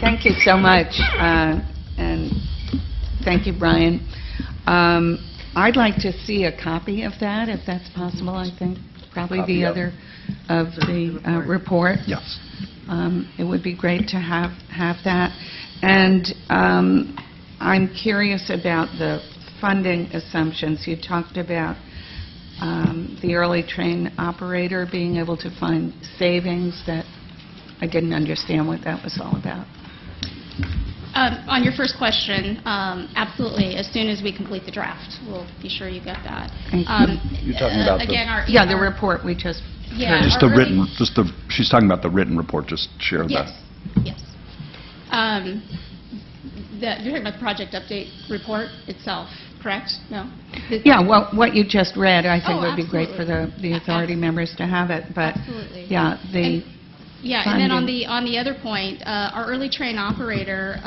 Thank you so much, and thank you, Brian. I'd like to see a copy of that, if that's possible. I think probably Copy the of- other of the report. Yes. It would be great to have that. And I'm curious about the funding assumptions. You talked about the early train operator being able to find savings that I didn't understand what that was all about. On your first question, absolutely. As soon as we complete the draft, we'll be sure you get that. Thank you. You're talking about again, Yeah, the report we just Yeah, just our the early- written, she's talking about the written report, just share Yes, that. yes. You're talking about the project update report itself, correct? No? Yeah, well, what you just read, I think Oh, would be great for the authority members to have it, but Absolutely. yeah, And then on funding. the other point, our early train operator,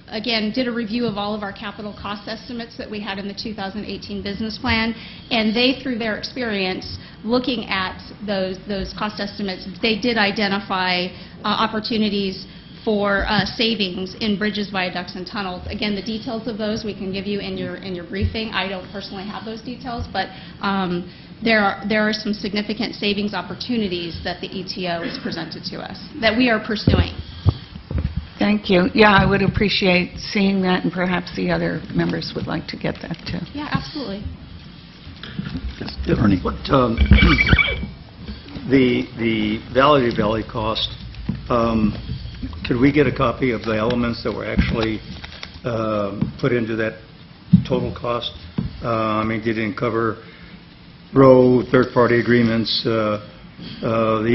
again, did a review of all of our capital cost estimates that we had in the 2018 business plan, and they, through their experience looking at those cost estimates, they did identify opportunities for savings in bridges, viaducts, and tunnels. Again, the details of those we can give you in your briefing. I don't personally have those details, but there are some significant savings opportunities that the ETO has presented to us that we are pursuing. Thank you. Yeah, I would appreciate seeing that, and perhaps the other members would like to get that too. Yeah, absolutely. Yes, Ernie. What, the Valley to Valley cost, could we get a copy of the elements that were actually put into that total cost? I mean, did it cover road, third-party agreements, the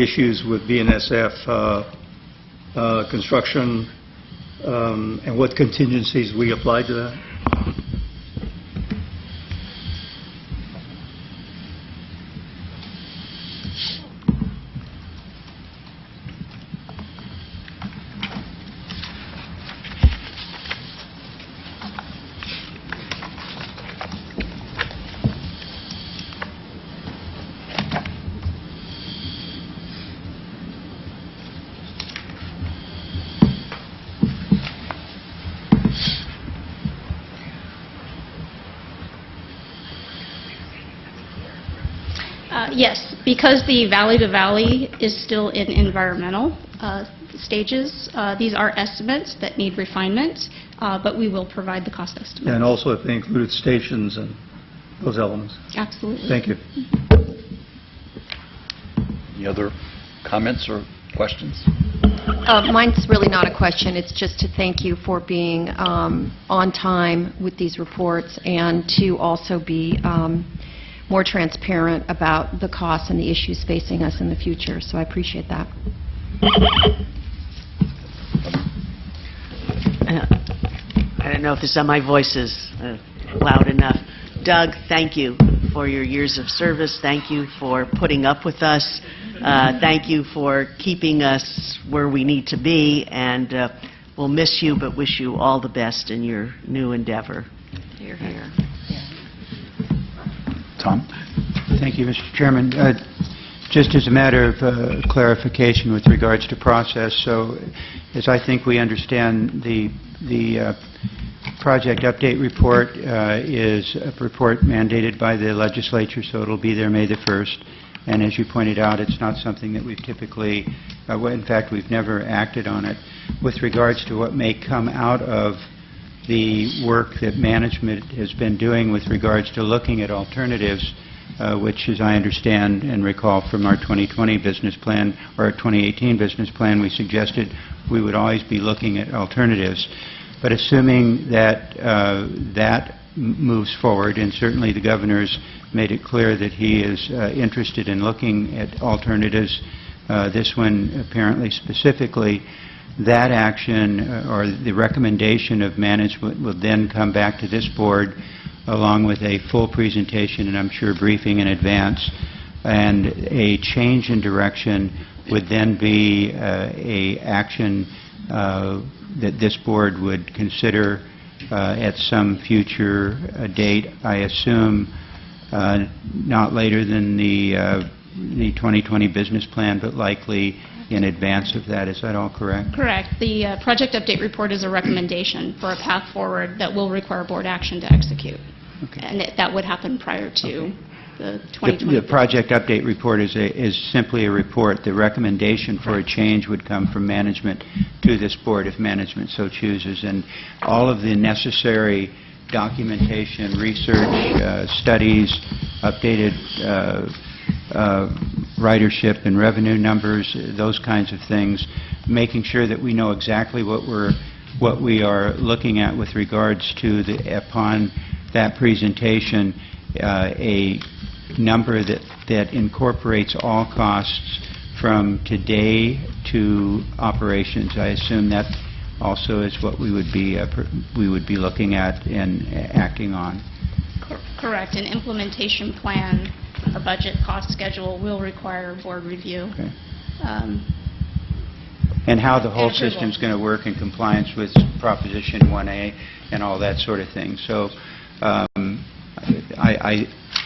issues with BNSF, construction, and what contingencies we applied to that? Yes, because the Valley to Valley is still in environmental stages, these are estimates that need refinement, but we will provide the cost estimate. And also if they included stations and those elements. Absolutely. Thank you. Any other comments or questions? Mine's really not a question. It's just to thank you for being on time with these reports and to also be more transparent about the costs and the issues facing us in the future. So I appreciate that. I don't know if my voice is loud enough. Doug, thank you for your years of service. Thank you for putting up with us. Thank you for keeping us where we need to be. And we'll miss you, but wish you all the best in your new endeavor. Here, here. Tom? Thank you, Mr. Chairman. Just as a matter of clarification with regards to process, so as I think we understand, the project update report is a report mandated by the legislature, so it'll be there May the 1st. And as you pointed out, it's not something that we've typically, in fact, we've never acted on it. With regards to what may come out of the work that management has been doing with regards to looking at alternatives, which, as I understand and recall from our 2020 business plan or our 2018 business plan, we suggested we would always be looking at alternatives. But assuming that that moves forward, and certainly the governor's made it clear that he is interested in looking at alternatives, this one apparently specifically, that action or the recommendation of management will then come back to this board along with a full presentation and I'm sure briefing in advance, and a change in direction would then be a action that this board would consider at some future date, I assume not later than the 2020 business plan, but likely in advance of that. Is that all correct? Correct. The project update report is a recommendation for a path forward that will require board action to execute. Okay. And that would happen prior to the 2020. The project update report is simply a report. The recommendation for a change would come from management to this board if management so chooses, and all of the necessary documentation, research, studies, updated ridership and revenue numbers, those kinds of things, making sure that we know exactly what we are looking at with regards to upon that presentation, a number that incorporates all costs from today to operations. I assume that also is what we would be looking at and acting on. Correct. An implementation plan, a budget cost schedule will require board review. Okay. And how the whole and approval. system's going to work in compliance with Proposition 1A and all that sort of thing. So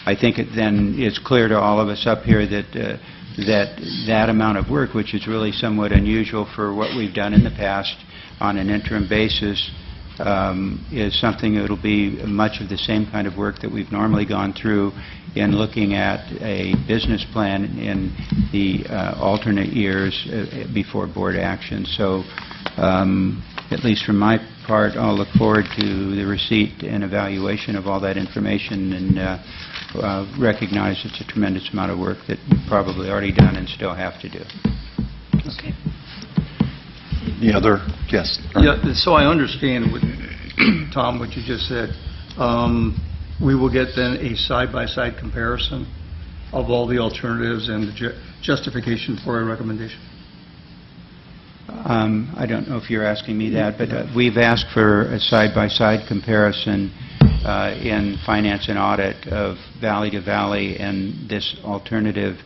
I think it then is clear to all of us up here that that amount of work, which is really somewhat unusual for what we've done in the past on an interim basis, is something that will be much of the same kind of work that we've normally gone through in looking at a business plan in the alternate years before board action. So at least from my part, I'll look forward to the receipt and evaluation of all that information and recognize it's a tremendous amount of work that we've probably already done and still have to do. Okay. Any other? Yes. Yeah, so I understand, Tom, what you just said. We will get then a side-by-side comparison of all the alternatives and the justification for a recommendation. I don't know if you're asking me that, but we've asked for a side-by-side comparison in finance and audit of valley to valley and this alternative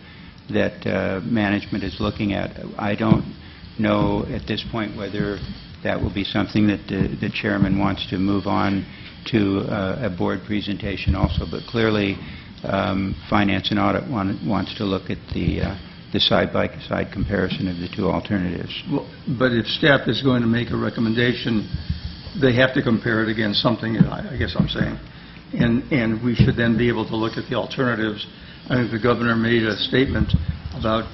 that management is looking at. I don't know at this point whether that will be something that the chairman wants to move on to a board presentation also, but clearly finance and audit wants to look at the side-by-side comparison of the two alternatives. Well, but if staff is going to make a recommendation, they have to compare it against something, I guess I'm saying, and we should then be able to look at the alternatives. I think the governor made a statement about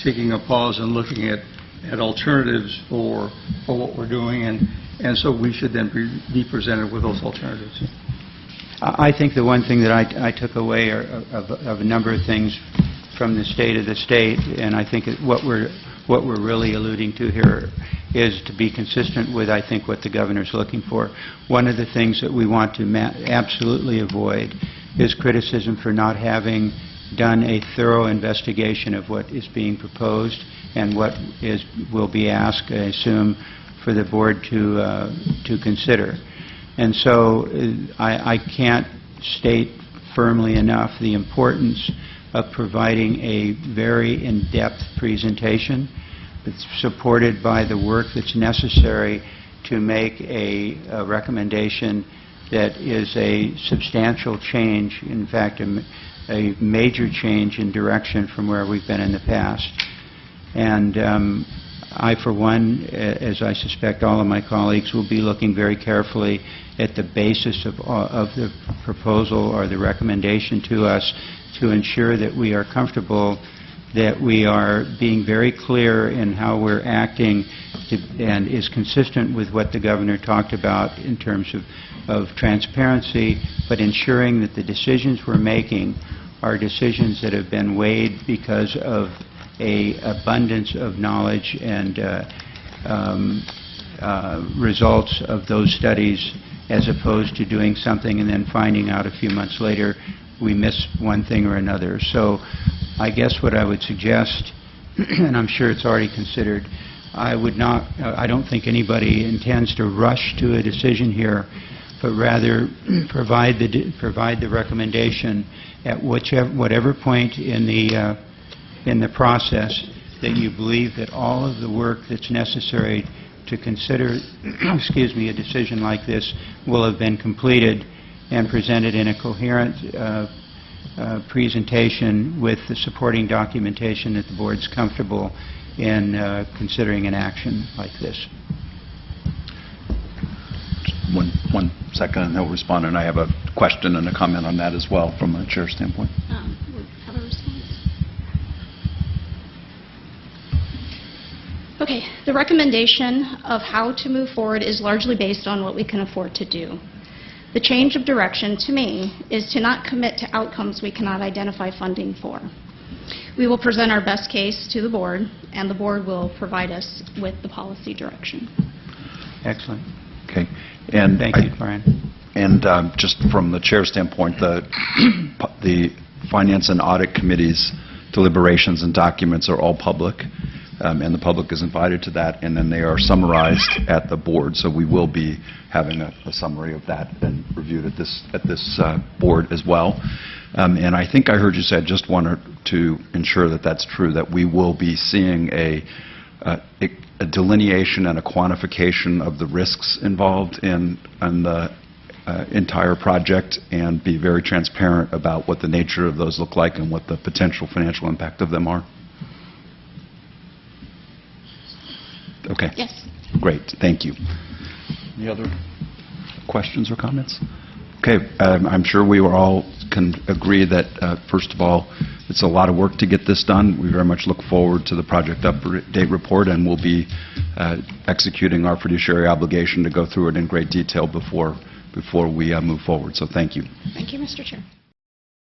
taking a pause and looking at alternatives for what we're doing, and so we should then be presented with those alternatives. I think the one thing that I took away of a number of things from the state of the state, and I think what we're really alluding to here is to be consistent with, I think, what the governor's looking for. One of the things that we want to absolutely avoid is criticism for not having done a thorough investigation of what is being proposed and what will be asked, I assume, for the board to consider. And so I can't state firmly enough the importance of providing a very in-depth presentation that's supported by the work that's necessary to make a recommendation that is a substantial change, in fact, a major change in direction from where we've been in the past. And I, for one, as I suspect all of my colleagues, will be looking very carefully at the basis of the proposal or the recommendation to us to ensure that we are comfortable that we are being very clear in how we're acting and is consistent with what the governor talked about in terms of transparency, but ensuring that the decisions we're making are decisions that have been weighed because of an abundance of knowledge and results of those studies, as opposed to doing something and then finding out a few months later we missed one thing or another. So I guess what I would suggest, and I'm sure it's already considered, I don't think anybody intends to rush to a decision here, but rather provide the recommendation at whatever point in the process that you believe that all of the work that's necessary to consider a decision like this will have been completed and presented in a coherent presentation with the supporting documentation that the board's comfortable in considering an action like this. One second, and he'll respond, and I have a question and a comment on that as well from a chair standpoint. We'll have a response. Okay, the recommendation of how to move forward is largely based on what we can afford to do. The change of direction, to me, is to not commit to outcomes we cannot identify funding for. We will present our best case to the board, and the board will provide us with the policy direction. Excellent. Okay. And Thank you, Brian. And just from the chair standpoint, the Finance and Audit Committee's deliberations and documents are all public, and the public is invited to that, and then they are summarized at the board. So we will be having a summary of that and reviewed at this board as well. And I think I heard you say, I just wanted to ensure that that's true, that we will be seeing a delineation and a quantification of the risks involved in the entire project, and be very transparent about what the nature of those look like and what the potential financial impact of them are? Okay. Yes. Great. Thank you. Any other questions or comments? Okay. I'm sure we all can agree that, first of all, it's a lot of work to get this done. We very much look forward to the project update report, and we'll be executing our fiduciary obligation to go through it in great detail before we move forward. So thank you. Thank you, Mr. Chair.